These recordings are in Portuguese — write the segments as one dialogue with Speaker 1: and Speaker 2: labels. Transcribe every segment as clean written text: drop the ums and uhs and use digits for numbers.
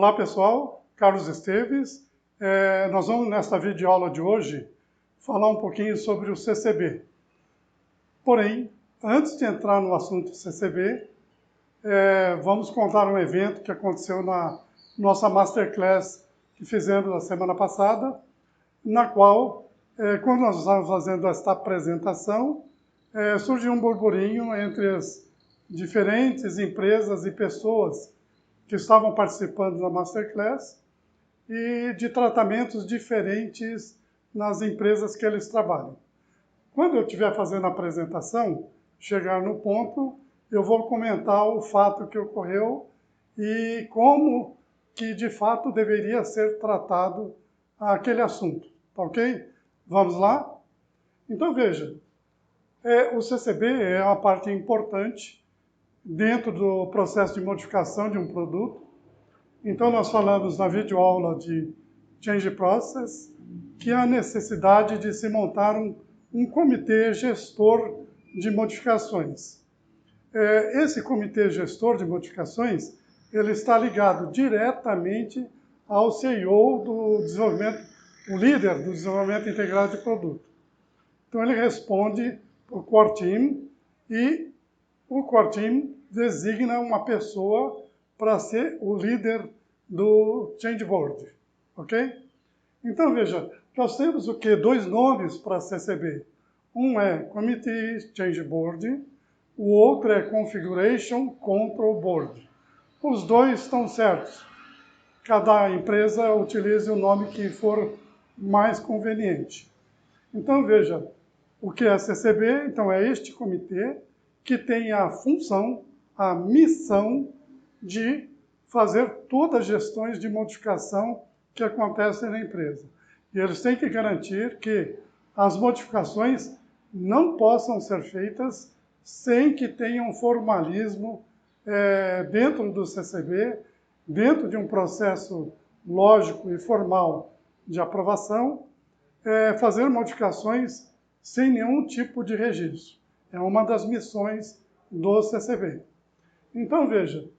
Speaker 1: Olá pessoal, Carlos Esteves. Nós vamos nesta videoaula de hoje falar um pouquinho sobre o CCB. Porém, antes de entrar no assunto CCB, vamos contar um evento que aconteceu na nossa Masterclass que fizemos na semana passada, na qual, quando nós estávamos fazendo esta apresentação, surgiu um burburinho entre as diferentes empresas e pessoas que estavam participando da Masterclass e de tratamentos diferentes nas empresas que eles trabalham. Quando eu estiver fazendo a apresentação, chegar no ponto, eu vou comentar o fato que ocorreu e como que de fato deveria ser tratado aquele assunto, tá ok? Vamos lá? Então veja, o CCB é uma parte importante dentro do processo de modificação de um produto. Então, nós falamos na videoaula de Change Process que há necessidade de se montar um comitê gestor de modificações. Esse comitê gestor de modificações, ele está ligado diretamente ao CEO do desenvolvimento, o líder do desenvolvimento integrado de produto. Então, ele responde para o Core Team e o Core Team designa uma pessoa para ser o líder do Change Board, ok? Então, veja, nós temos o quê? Dois nomes para CCB. Um é Committee Change Board, o outro é Configuration Control Board. Os dois estão certos. Cada empresa utilize o nome que for mais conveniente. Então, veja, o que é CCB? Então, é este comitê que tem a função, a missão de fazer todas as gestões de modificação que acontecem na empresa. E eles têm que garantir que as modificações não possam ser feitas sem que tenha um formalismo dentro do CCB, dentro de um processo lógico e formal de aprovação, fazer modificações sem nenhum tipo de registro. É uma das missões do CCB. Então, veja,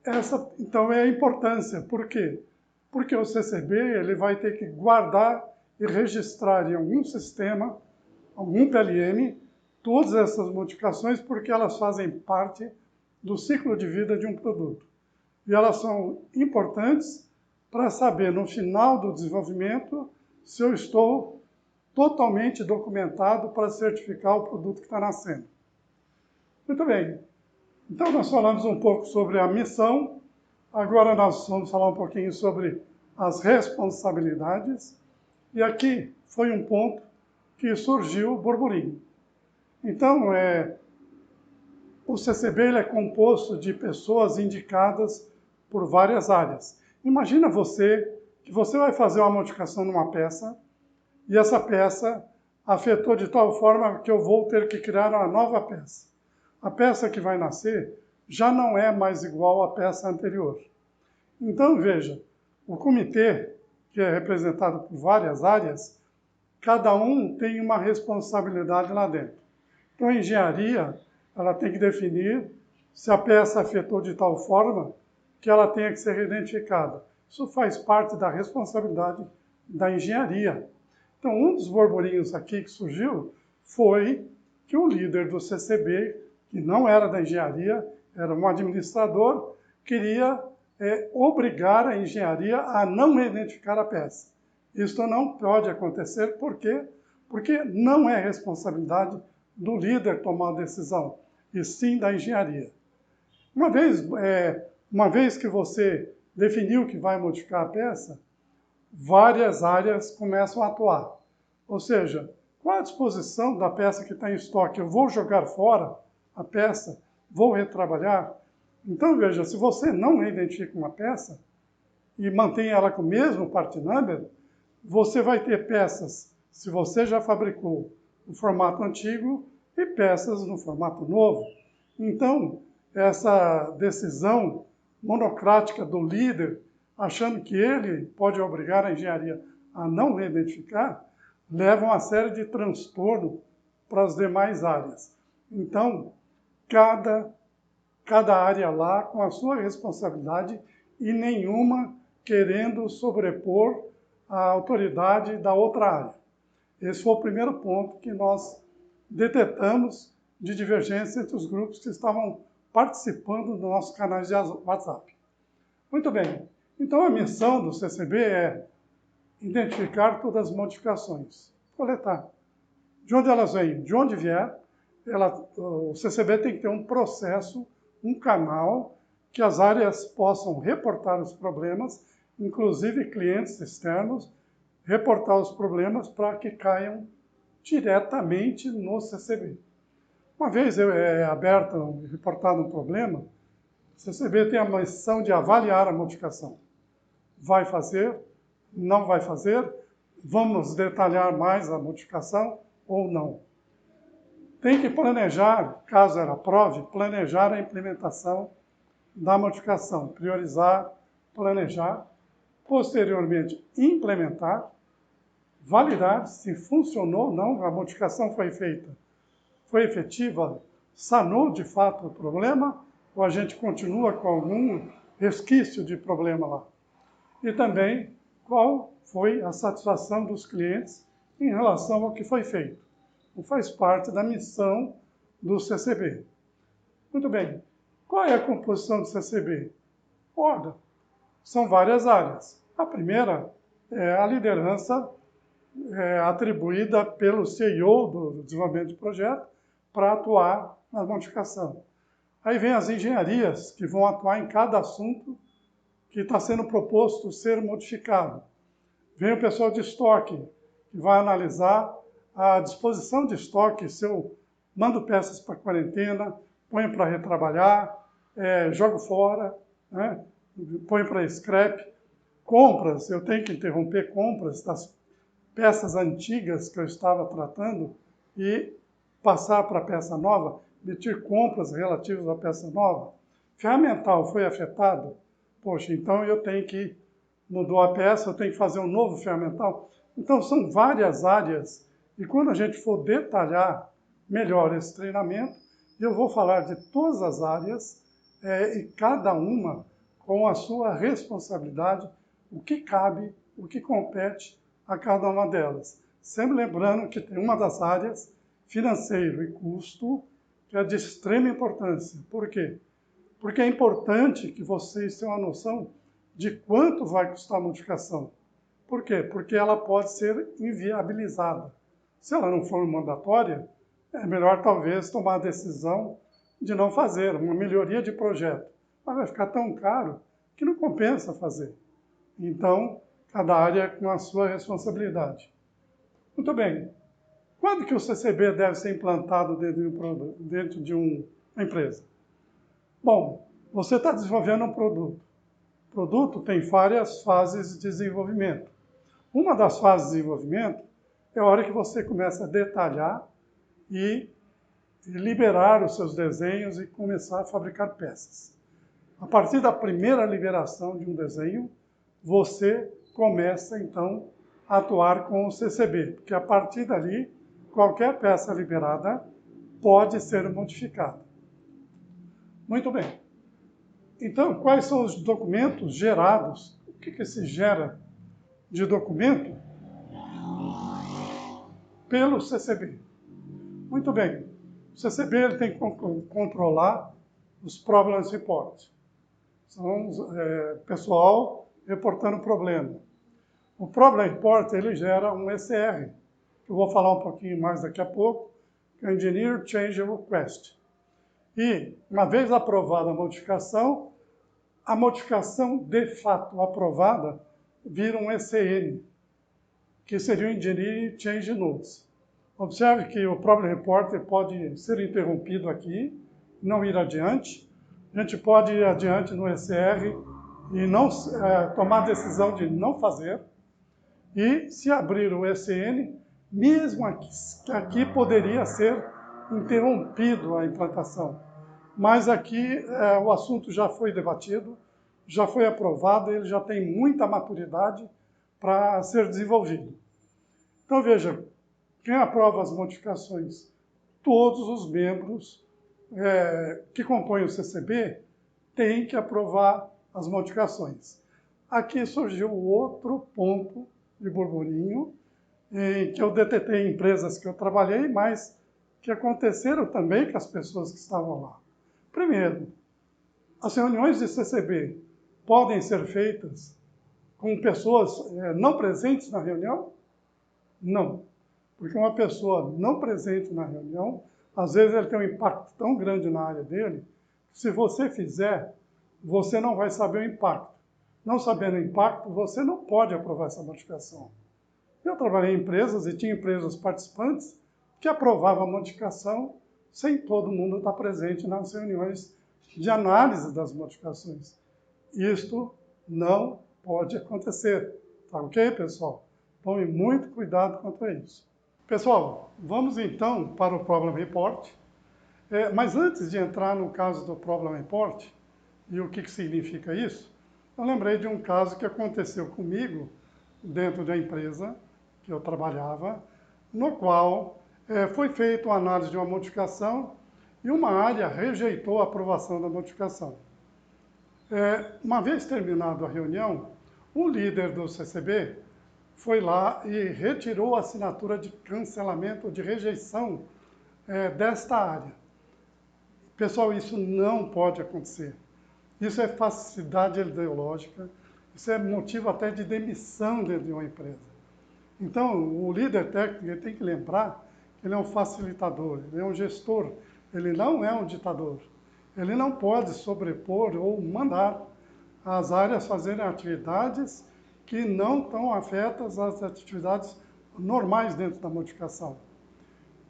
Speaker 1: essa então é a importância. Por quê? Porque o CCB ele vai ter que guardar e registrar em algum sistema, algum PLM, todas essas modificações, porque elas fazem parte do ciclo de vida de um produto. E elas são importantes para saber, no final do desenvolvimento, se eu estou totalmente documentado para certificar o produto que está nascendo. Muito bem. Então, nós falamos um pouco sobre a missão. Agora nós vamos falar um pouquinho sobre as responsabilidades. E aqui foi um ponto que surgiu o burburinho. Então, o CCB ele é composto de pessoas indicadas por várias áreas. Imagina que você vai fazer uma modificação numa peça, e essa peça afetou de tal forma que eu vou ter que criar uma nova peça. A peça que vai nascer já não é mais igual à peça anterior. Então, veja, o comitê, que é representado por várias áreas, cada um tem uma responsabilidade lá dentro. Então, a engenharia, ela tem que definir se a peça afetou de tal forma que ela tenha que ser reidentificada. Isso faz parte da responsabilidade da engenharia. Então, um dos burburinhos aqui que surgiu foi que o líder do CCB, que não era da engenharia, era um administrador, queria obrigar a engenharia a não identificar a peça. Isso não pode acontecer, por quê? Porque não é responsabilidade do líder tomar a decisão, e sim da engenharia. Uma vez que você definiu que vai modificar a peça, várias áreas começam a atuar. Ou seja, qual a disposição da peça que está em estoque? Eu vou jogar fora a peça? Vou retrabalhar? Então, veja, se você não identifica uma peça e mantém ela com o mesmo part number, você vai ter peças, se você já fabricou no formato antigo, e peças no formato novo. Então, essa decisão monocrática do líder, achando que ele pode obrigar a engenharia a não reidentificar, leva a uma série de transtorno para as demais áreas. Então, cada área lá com a sua responsabilidade e nenhuma querendo sobrepor a autoridade da outra área. Esse foi o primeiro ponto que nós detectamos de divergência entre os grupos que estavam participando dos nossos canais de WhatsApp. Muito bem, então a missão do CCB é identificar todas as modificações, coletar. De onde elas vêm? De onde vier, o CCB tem que ter um processo, um canal, que as áreas possam reportar os problemas, inclusive clientes externos, reportar os problemas para que caiam diretamente no CCB. Uma vez aberto, reportado um problema, o CCB tem a missão de avaliar a modificação. Vai fazer? Não vai fazer? Vamos detalhar mais a modificação ou não? Tem que planejar, caso ela aprove, planejar a implementação da modificação, priorizar, planejar, posteriormente implementar, validar se funcionou ou não, a modificação foi feita, foi efetiva, sanou de fato o problema, ou a gente continua com algum resquício de problema lá. E também qual foi a satisfação dos clientes em relação ao que foi feito. Então, faz parte da missão do CCB. Muito bem, qual é a composição do CCB? Ora, são várias áreas. A primeira é a liderança atribuída pelo CEO do desenvolvimento de projeto para atuar na modificação. Aí vem as engenharias, que vão atuar em cada assunto que está sendo proposto ser modificado. Vem o pessoal de estoque, que vai analisar a disposição de estoque, se eu mando peças para quarentena, ponho para retrabalhar, jogo fora, né? Ponho para scrap. Compras, eu tenho que interromper compras das peças antigas que eu estava tratando e passar para a peça nova, emitir compras relativas à peça nova. Ferramental foi afetado? Poxa, então eu tenho que, mudou a peça, eu tenho que fazer um novo ferramental. Então são várias áreas e quando a gente for detalhar melhor esse treinamento, eu vou falar de todas as áreas e cada uma com a sua responsabilidade, o que cabe, o que compete a cada uma delas. Sempre lembrando que tem uma das áreas, financeiro e custo, que é de extrema importância. Por quê? Porque é importante que vocês tenham uma noção de quanto vai custar a modificação. Por quê? Porque ela pode ser inviabilizada. Se ela não for mandatória, é melhor talvez tomar a decisão de não fazer, uma melhoria de projeto. Mas vai ficar tão caro que não compensa fazer. Então, cada área com a sua responsabilidade. Muito bem. Quando que o CCB deve ser implantado dentro de uma empresa? Bom, você está desenvolvendo um produto. O produto tem várias fases de desenvolvimento. Uma das fases de desenvolvimento é a hora que você começa a detalhar e liberar os seus desenhos e começar a fabricar peças. A partir da primeira liberação de um desenho, você começa, então, a atuar com o CCB, porque a partir dali, qualquer peça liberada pode ser modificada. Muito bem. Então, quais são os documentos gerados? O que se gera de documento pelo CCB? Muito bem. O CCB ele tem que controlar os Problems Reports. São pessoal reportando problema. O Problem Report ele gera um ECR, que eu vou falar um pouquinho mais daqui a pouco, que é o Engineer Change Request. E, uma vez aprovada a modificação de fato aprovada vira um ECN, que seria o Engineer Change Notes. Observe que o Problem Report pode ser interrompido aqui, não ir adiante. A gente pode ir adiante no ECR e não tomar a decisão de não fazer. E se abrir o ECN, mesmo aqui poderia ser interrompido a implantação. Mas aqui o assunto já foi debatido, já foi aprovado, ele já tem muita maturidade para ser desenvolvido. Então veja, quem aprova as modificações? Todos os membros que compõem o CCB têm que aprovar as modificações. Aqui surgiu outro ponto de burburinho, em que eu detetei empresas que eu trabalhei, mas que aconteceram também com as pessoas que estavam lá. Primeiro, as reuniões de CCB podem ser feitas com pessoas não presentes na reunião? Não. Porque uma pessoa não presente na reunião, às vezes ele tem um impacto tão grande na área dele, que se você fizer, você não vai saber o impacto. Não sabendo o impacto, você não pode aprovar essa modificação. Eu trabalhei em empresas e tinha empresas participantes que aprovavam a modificação sem todo mundo estar presente nas reuniões de análise das modificações. Isto não pode acontecer. Tá ok, pessoal? Tome muito cuidado quanto a isso. Pessoal, vamos então para o Problem Report. Mas antes de entrar no caso do Problem Report e o que significa isso, eu lembrei de um caso que aconteceu comigo dentro da empresa que eu trabalhava, no qual foi feita uma análise de uma modificação e uma área rejeitou a aprovação da modificação. Uma vez terminada a reunião, o líder do CCB foi lá e retirou a assinatura de cancelamento, de rejeição desta área. Pessoal, isso não pode acontecer. Isso é falsidade ideológica, isso é motivo até de demissão dentro de uma empresa. Então, o líder técnico tem que lembrar que ele é um facilitador, ele é um gestor, ele não é um ditador. Ele não pode sobrepor ou mandar as áreas fazerem atividades que não estão afetas às atividades normais dentro da modificação.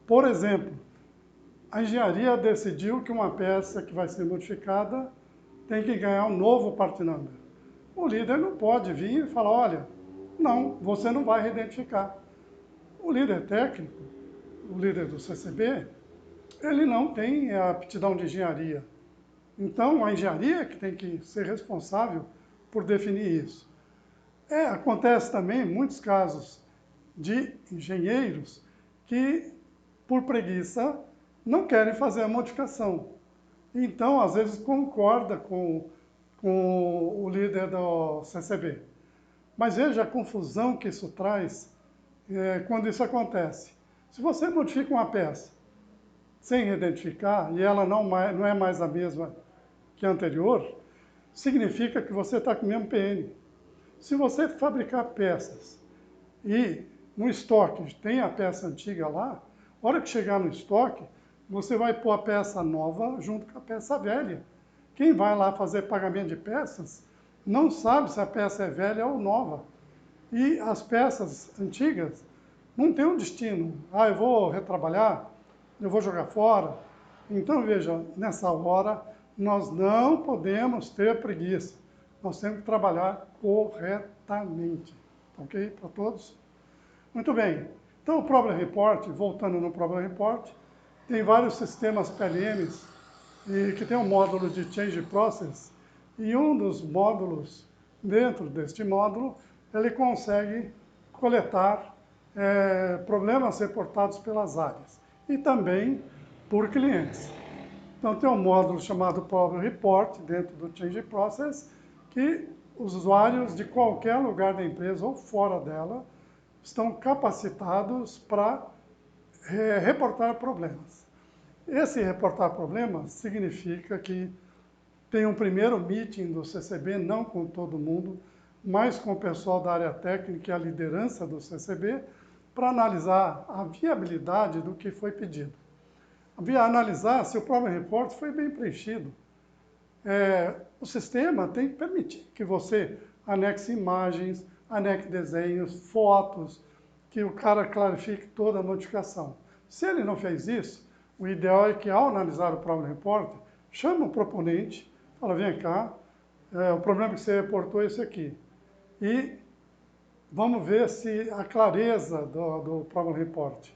Speaker 1: Por exemplo, a engenharia decidiu que uma peça que vai ser modificada tem que ganhar um novo part number. O líder não pode vir e falar, olha, não, você não vai reidentificar. O líder técnico, o líder do CCB, ele não tem a aptidão de engenharia. Então, a engenharia é que tem que ser responsável por definir isso. Acontece também muitos casos de engenheiros que, por preguiça, não querem fazer a modificação. Então, às vezes, concorda com o líder do CCB. Mas veja a confusão que isso traz quando isso acontece. Se você modifica uma peça sem identificar e ela não é mais a mesma que a anterior, significa que você está com o mesmo PN. Se você fabricar peças e no estoque tem a peça antiga lá, a hora que chegar no estoque, você vai pôr a peça nova junto com a peça velha. Quem vai lá fazer pagamento de peças não sabe se a peça é velha ou nova. E as peças antigas não têm um destino. Eu vou retrabalhar, eu vou jogar fora. Então, veja, nessa hora, nós não podemos ter preguiça. Nós temos que trabalhar corretamente. Ok? Para todos? Muito bem. Então, o Problem Report, voltando no Problem Report, tem vários sistemas PLMs e que tem um módulo de Change Process, e um dos módulos, dentro deste módulo, ele consegue coletar problemas reportados pelas áreas e também por clientes. Então, tem um módulo chamado Problem Report, dentro do Change Process, que os usuários de qualquer lugar da empresa ou fora dela estão capacitados para reportar problemas. Esse reportar problemas significa que tem um primeiro meeting do CCB, não com todo mundo, mas com o pessoal da área técnica e a liderança do CCB, para analisar a viabilidade do que foi pedido. Analisar se o Problem Report foi bem preenchido. O sistema tem que permitir que você anexe imagens, anexe desenhos, fotos, que o cara clarifique toda a notificação. Se ele não fez isso, o ideal é que, ao analisar o Problem Report, chama o proponente, fala, vem cá, o problema que você reportou é esse aqui. E vamos ver se a clareza do Problem Report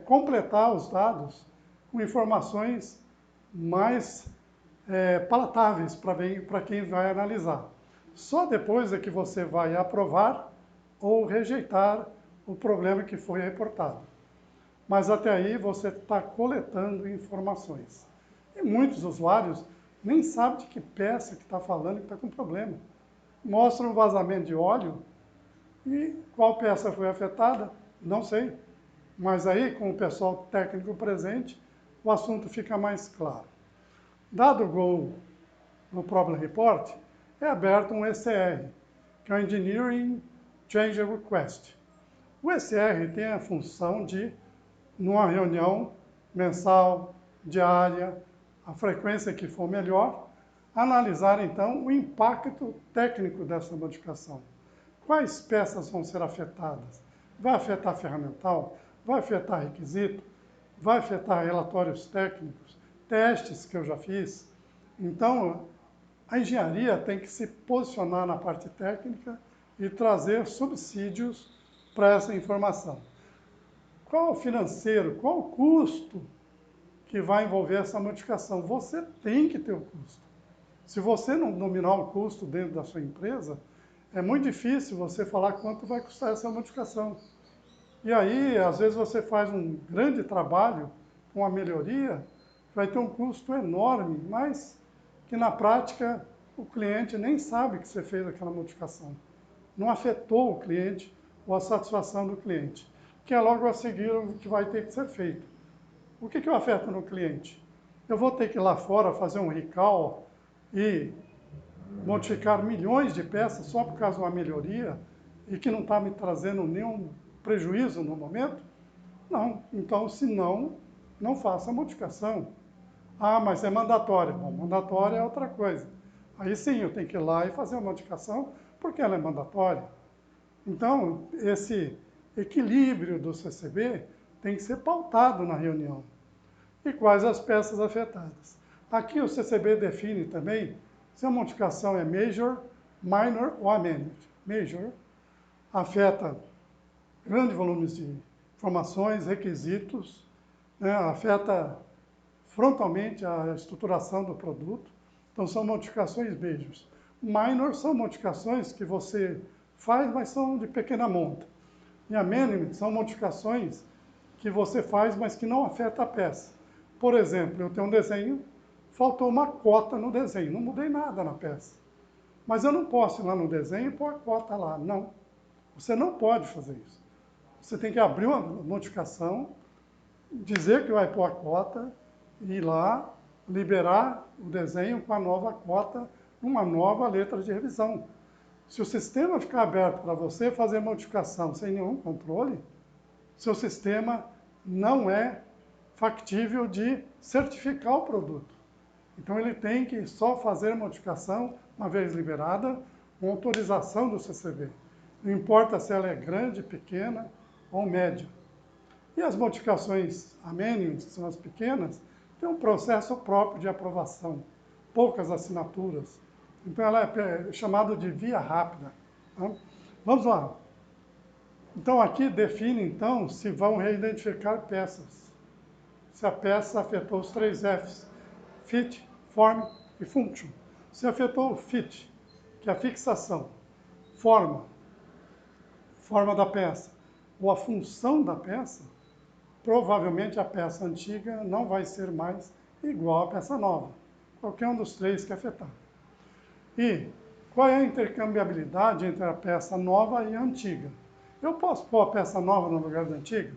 Speaker 1: completar os dados com informações mais palatáveis para quem vai analisar. Só depois é que você vai aprovar ou rejeitar o problema que foi reportado. Mas até aí você está coletando informações. E muitos usuários nem sabem de que peça que está falando que está com problema. mostra um vazamento de óleo e qual peça foi afetada, não sei. Mas aí, com o pessoal técnico presente, o assunto fica mais claro. Dado o go no Problem Report, é aberto um ECR, que é o Engineering Change Request. O ECR tem a função de, numa reunião mensal, diária, a frequência que for melhor, analisar então o impacto técnico dessa modificação. Quais peças vão ser afetadas? Vai afetar ferramental? Vai afetar requisito? Vai afetar relatórios técnicos? Testes que eu já fiz? Então, a engenharia tem que se posicionar na parte técnica e trazer subsídios para essa informação. Qual o financeiro, qual o custo que vai envolver essa modificação? Você tem que ter o custo. Se você não dominar o custo dentro da sua empresa, é muito difícil você falar quanto vai custar essa modificação. E aí, às vezes, você faz um grande trabalho com a melhoria, vai ter um custo enorme, mas que na prática o cliente nem sabe que você fez aquela modificação. Não afetou o cliente ou a satisfação do cliente, que é logo a seguir o que vai ter que ser feito. O que eu afeto no cliente? Eu vou ter que ir lá fora fazer um recall e modificar milhões de peças só por causa de uma melhoria e que não está me trazendo nenhum prejuízo no momento? Não. Então, se não, não faça a modificação. Ah, mas é mandatório. Bom, mandatório é outra coisa. Aí sim, eu tenho que ir lá e fazer a modificação porque ela é mandatória. Então, esse equilíbrio do CCB tem que ser pautado na reunião. E quais as peças afetadas? Aqui o CCB define também se a modificação é major, minor ou amendment. Major afeta grandes volumes de informações, requisitos, né, afeta frontalmente a estruturação do produto. Então, são modificações majors. Minor são modificações que você faz, mas são de pequena monta. E amendment são modificações que você faz, mas que não afeta a peça. Por exemplo, eu tenho um desenho, faltou uma cota no desenho, não mudei nada na peça. Mas eu não posso ir lá no desenho e pôr a cota lá, não. Você não pode fazer isso. Você tem que abrir uma modificação, dizer que vai pôr a cota, ir lá, liberar o desenho com a nova cota, uma nova letra de revisão. Se o sistema ficar aberto para você fazer modificação sem nenhum controle, seu sistema não é factível de certificar o produto. Então, ele tem que só fazer modificação, uma vez liberada, com autorização do CCB. Não importa se ela é grande, pequena ou média. E as modificações amendments, que são as pequenas, têm um processo próprio de aprovação, poucas assinaturas. Então, ela é chamada de via rápida. Tá? Vamos lá. Então, aqui define, então, se vão reidentificar peças. Se a peça afetou os 3 Fs, fit, form e function. Se afetou o fit, que é a fixação, forma da peça, ou a função da peça, provavelmente a peça antiga não vai ser mais igual à peça nova. Qualquer um dos 3 que afetar. E qual é a intercambiabilidade entre a peça nova e a antiga? Eu posso pôr a peça nova no lugar da antiga?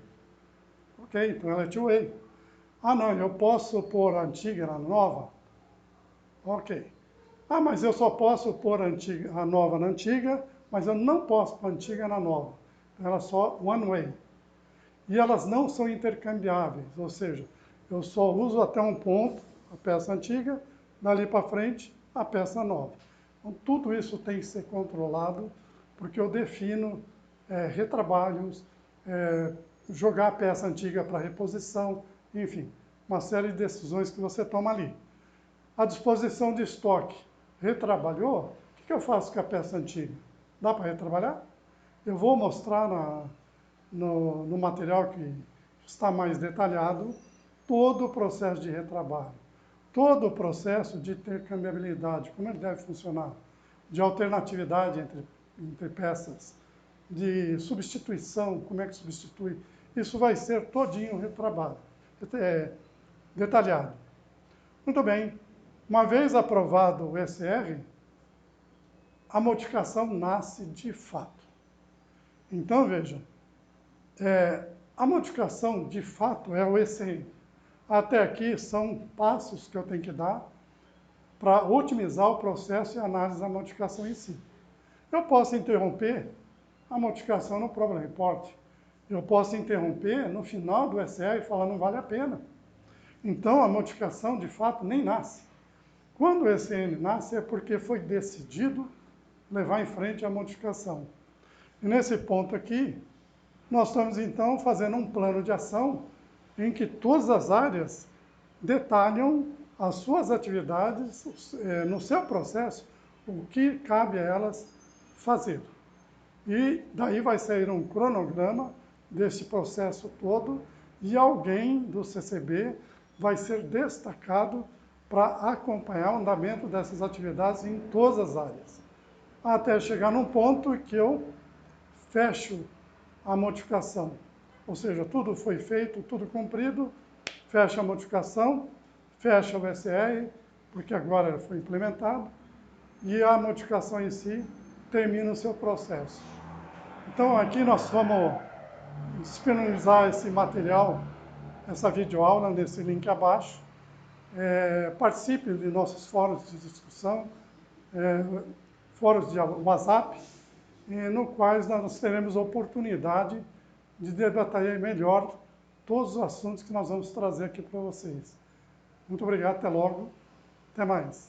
Speaker 1: Ok, então ela é two-way. Ah, não, eu posso pôr a antiga na nova? Ok. Ah, mas eu só posso pôr a nova na antiga, mas eu não posso pôr a antiga na nova. Então, ela é só one way. E elas não são intercambiáveis, ou seja, eu só uso até um ponto a peça antiga, dali para frente a peça nova. Então, tudo isso tem que ser controlado, porque eu defino retrabalhos, jogar a peça antiga para reposição, enfim, uma série de decisões que você toma ali. A disposição de estoque, retrabalhou, o que eu faço com a peça antiga? Dá para retrabalhar? Eu vou mostrar no material que está mais detalhado todo o processo de retrabalho, todo o processo de intercambiabilidade, como ele deve funcionar, de alternatividade entre peças, de substituição, como é que substitui. Isso vai ser todinho retrabalho, detalhado. Muito bem, uma vez aprovado o ECR, a modificação nasce de fato. Então, veja, a modificação de fato é o ECM. Até aqui são passos que eu tenho que dar para otimizar o processo e análise da modificação em si. Eu posso interromper a modificação no Problem Report. Eu posso interromper no final do SE e falar não vale a pena. Então, a modificação, de fato, nem nasce. Quando o ECM nasce é porque foi decidido levar em frente a modificação. E nesse ponto aqui, nós estamos, então, fazendo um plano de ação em que todas as áreas detalham as suas atividades, no seu processo, o que cabe a elas fazer. E daí vai sair um cronograma desse processo todo e alguém do CCB vai ser destacado para acompanhar o andamento dessas atividades em todas as áreas, até chegar num ponto que eu fecho a modificação. Ou seja, tudo foi feito, tudo cumprido, fecha a modificação, fecha o SR, porque agora foi implementado, e a modificação em si termina o seu processo. Então, aqui nós vamos disponibilizar esse material, essa videoaula, nesse link abaixo. Participe de nossos fóruns de discussão, fóruns de WhatsApp, no quais nós teremos oportunidade de debater melhor todos os assuntos que nós vamos trazer aqui para vocês. Muito obrigado, até logo, até mais.